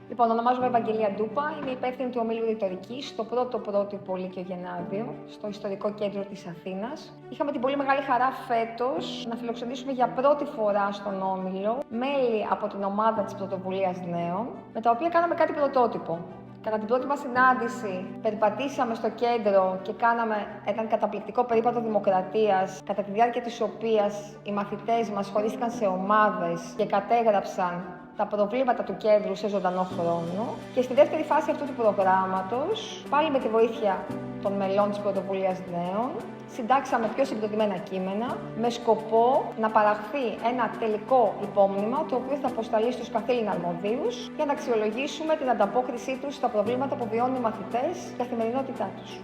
Λοιπόν, ονομάζομαι Ευαγγελία Ντούπα, είμαι υπεύθυνη του ομίλου ρητορικής στο πρώτο πρότυπο Λύκειο Γενάδιο, στο ιστορικό κέντρο της Αθήνας. Είχαμε την πολύ μεγάλη χαρά φέτος να φιλοξενήσουμε για πρώτη φορά στον όμιλο μέλη από την ομάδα της Πρωτοβουλίας Νέων, με τα οποία κάναμε κάτι πρωτότυπο. Κατά την πρώτη μας συνάντηση, περπατήσαμε στο κέντρο και κάναμε έναν καταπληκτικό περίπατο δημοκρατίας, κατά τη διάρκεια της οποίας οι μαθητές μας χωρίστηκαν σε ομάδες και κατέγραψαν τα προβλήματα του κέντρου σε ζωντανό χρόνο. Και στη δεύτερη φάση αυτού του προγράμματος, πάλι με τη βοήθεια των μελών της Πρωτοβουλίας Νέων, συντάξαμε πιο συγκροτημένα κείμενα με σκοπό να παραχθεί ένα τελικό υπόμνημα το οποίο θα αποσταλεί στους καθήλυνα αρμοδίους για να αξιολογήσουμε την ανταπόκρισή τους στα προβλήματα που βιώνουν οι μαθητές στην καθημερινότητά τους.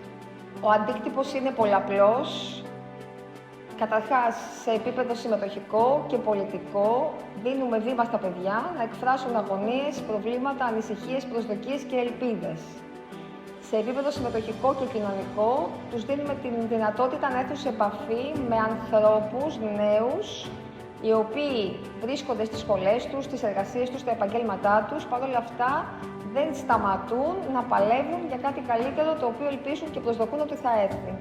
Ο αντίκτυπος είναι πολλαπλός. Καταρχάς, σε επίπεδο συμμετοχικό και πολιτικό, δίνουμε βήμα στα παιδιά να εκφράσουν αγωνίες, προβλήματα, ανησυχίες, προσδοκίες και ελπίδες. Σε επίπεδο συμμετοχικό και κοινωνικό, τους δίνουμε την δυνατότητα να έρθουν σε επαφή με ανθρώπους νέους, οι οποίοι βρίσκονται στις σχολές τους, στις εργασίες τους, στα επαγγέλματά τους, παρόλα αυτά δεν σταματούν να παλεύουν για κάτι καλύτερο το οποίο ελπίζουν και προσδοκούν ότι θα έρθει.